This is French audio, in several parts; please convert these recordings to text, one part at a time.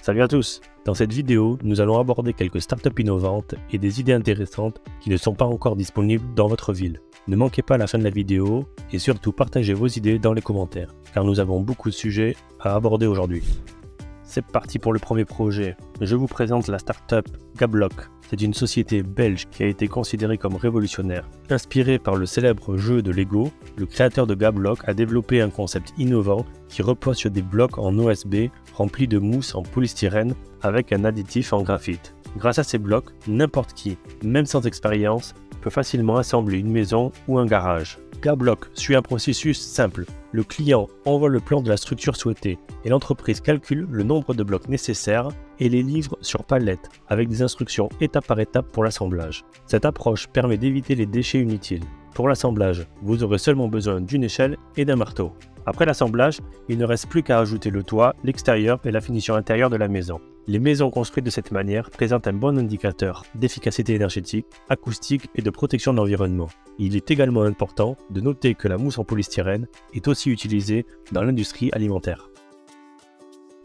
Salut à tous! Dans cette vidéo, nous allons aborder quelques startups innovantes et des idées intéressantes qui ne sont pas encore disponibles dans votre ville. Ne manquez pas la fin de la vidéo et surtout partagez vos idées dans les commentaires, car nous avons beaucoup de sujets à aborder aujourd'hui. C'est parti pour le premier projet. Je vous présente la startup Gablock. C'est une société belge qui a été considérée comme révolutionnaire. Inspiré par le célèbre jeu de Lego, le créateur de Gablock a développé un concept innovant qui repose sur des blocs en OSB remplis de mousse en polystyrène avec un additif en graphite. Grâce à ces blocs, n'importe qui, même sans expérience, peut facilement assembler une maison ou un garage. Gablock suit un processus simple. Le client envoie le plan de la structure souhaitée et l'entreprise calcule le nombre de blocs nécessaires et les livre sur palette avec des instructions étape par étape pour l'assemblage. Cette approche permet d'éviter les déchets inutiles. Pour l'assemblage, vous aurez seulement besoin d'une échelle et d'un marteau. Après l'assemblage, il ne reste plus qu'à ajouter le toit, l'extérieur et la finition intérieure de la maison. Les maisons construites de cette manière présentent un bon indicateur d'efficacité énergétique, acoustique et de protection de l'environnement. Il est également important de noter que la mousse en polystyrène est aussi utilisée dans l'industrie alimentaire.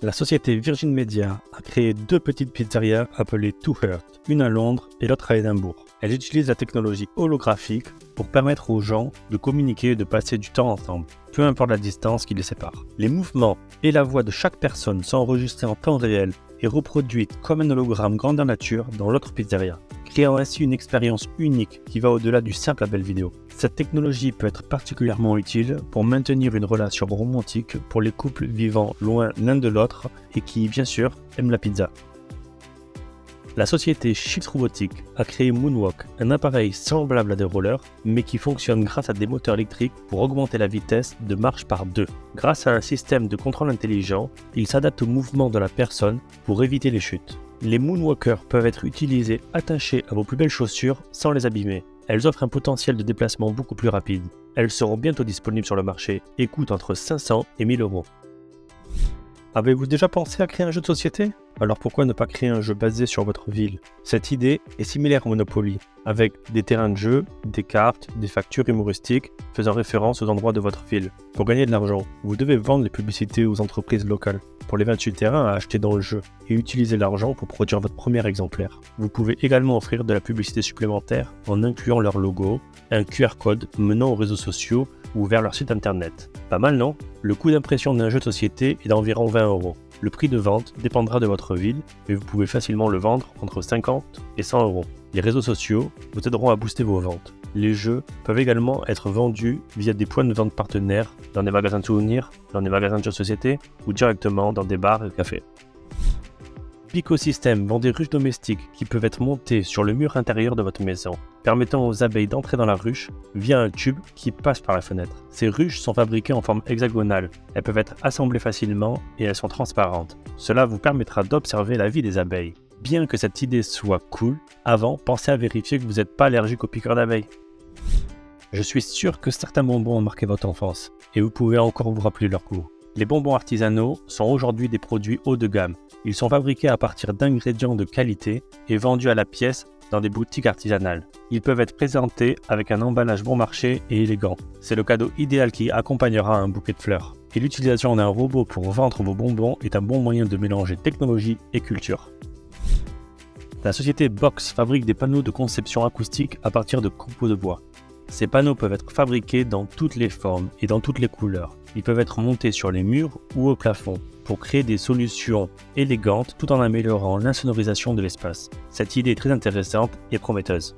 La société Virgin Media a créé deux petites pizzerias appelées Two Heart, une à Londres et l'autre à Édimbourg. Elles utilisent la technologie holographique pour permettre aux gens de communiquer et de passer du temps ensemble, peu importe la distance qui les sépare. Les mouvements et la voix de chaque personne sont enregistrés en temps réel et reproduites comme un hologramme grandeur nature dans l'autre pizzeria, créant ainsi une expérience unique qui va au-delà du simple appel vidéo. Cette technologie peut être particulièrement utile pour maintenir une relation romantique pour les couples vivant loin l'un de l'autre et qui, bien sûr, aiment la pizza. La société Shift Robotics a créé Moonwalk, un appareil semblable à des rollers, mais qui fonctionne grâce à des moteurs électriques pour augmenter la vitesse de marche par 2. Grâce à un système de contrôle intelligent, il s'adapte au mouvement de la personne pour éviter les chutes. Les Moonwalkers peuvent être utilisés attachés à vos plus belles chaussures sans les abîmer. Elles offrent un potentiel de déplacement beaucoup plus rapide. Elles seront bientôt disponibles sur le marché et coûtent entre 500 et 1000 euros. Avez-vous déjà pensé à créer un jeu de société ? Alors pourquoi ne pas créer un jeu basé sur votre ville ? Cette idée est similaire au Monopoly, avec des terrains de jeu, des cartes, des factures humoristiques faisant référence aux endroits de votre ville. Pour gagner de l'argent, vous devez vendre les publicités aux entreprises locales pour les 28 terrains à acheter dans le jeu et utiliser l'argent pour produire votre premier exemplaire. Vous pouvez également offrir de la publicité supplémentaire en incluant leur logo, un QR code menant aux réseaux sociaux ou vers leur site internet. Pas mal, non ? Le coût d'impression d'un jeu de société est d'environ 20 euros. Le prix de vente dépendra de votre ville, mais vous pouvez facilement le vendre entre 50 et 100 euros. Les réseaux sociaux vous aideront à booster vos ventes. Les jeux peuvent également être vendus via des points de vente partenaires, dans des magasins de souvenirs, dans des magasins de jeux de société ou directement dans des bars et cafés. Picosystème vend des ruches domestiques qui peuvent être montées sur le mur intérieur de votre maison, permettant aux abeilles d'entrer dans la ruche via un tube qui passe par la fenêtre. Ces ruches sont fabriquées en forme hexagonale, elles peuvent être assemblées facilement et elles sont transparentes. Cela vous permettra d'observer la vie des abeilles. Bien que cette idée soit cool, avant, pensez à vérifier que vous n'êtes pas allergique aux piqûres d'abeilles. Je suis sûr que certains bonbons ont marqué votre enfance, et vous pouvez encore vous rappeler leur goût. Les bonbons artisanaux sont aujourd'hui des produits haut de gamme. Ils sont fabriqués à partir d'ingrédients de qualité et vendus à la pièce dans des boutiques artisanales. Ils peuvent être présentés avec un emballage bon marché et élégant. C'est le cadeau idéal qui accompagnera un bouquet de fleurs. Et l'utilisation d'un robot pour vendre vos bonbons est un bon moyen de mélanger technologie et culture. La société Box fabrique des panneaux de conception acoustique à partir de copeaux de bois. Ces panneaux peuvent être fabriqués dans toutes les formes et dans toutes les couleurs. Ils peuvent être montés sur les murs ou au plafond pour créer des solutions élégantes tout en améliorant l'insonorisation de l'espace. Cette idée est très intéressante et prometteuse.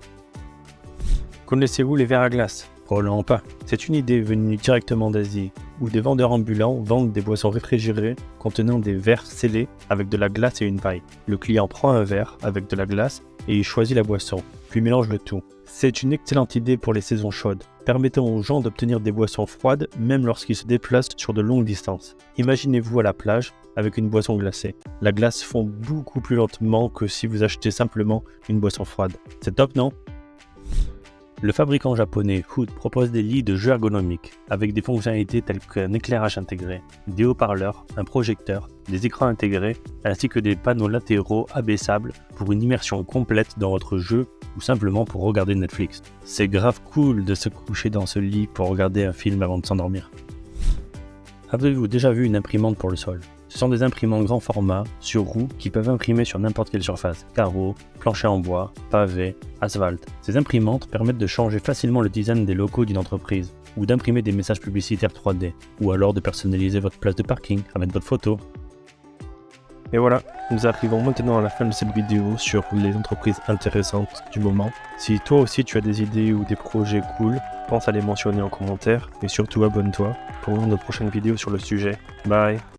Connaissez-vous les verres à glace ? Probablement pas. C'est une idée venue directement d'Asie, où des vendeurs ambulants vendent des boissons réfrigérées contenant des verres scellés avec de la glace et une paille. Le client prend un verre avec de la glace et il choisit la boisson, puis mélange le tout. C'est une excellente idée pour les saisons chaudes, permettant aux gens d'obtenir des boissons froides même lorsqu'ils se déplacent sur de longues distances. Imaginez-vous à la plage avec une boisson glacée. La glace fond beaucoup plus lentement que si vous achetez simplement une boisson froide. C'est top, non ? Le fabricant japonais Hood propose des lits de jeu ergonomiques avec des fonctionnalités telles qu'un éclairage intégré, des haut-parleurs, un projecteur, des écrans intégrés ainsi que des panneaux latéraux abaissables pour une immersion complète dans votre jeu ou simplement pour regarder Netflix. C'est grave cool de se coucher dans ce lit pour regarder un film avant de s'endormir. Avez-vous déjà vu une imprimante pour le sol ? Ce sont des imprimantes grand format sur roue qui peuvent imprimer sur n'importe quelle surface, carreaux, plancher en bois, pavés, asphalte. Ces imprimantes permettent de changer facilement le design des locaux d'une entreprise, ou d'imprimer des messages publicitaires 3D, ou alors de personnaliser votre place de parking avec votre photo. Et voilà, nous arrivons maintenant à la fin de cette vidéo sur les entreprises intéressantes du moment. Si toi aussi tu as des idées ou des projets cool, pense à les mentionner en commentaire et surtout abonne-toi pour voir notre prochaine vidéo sur le sujet. Bye!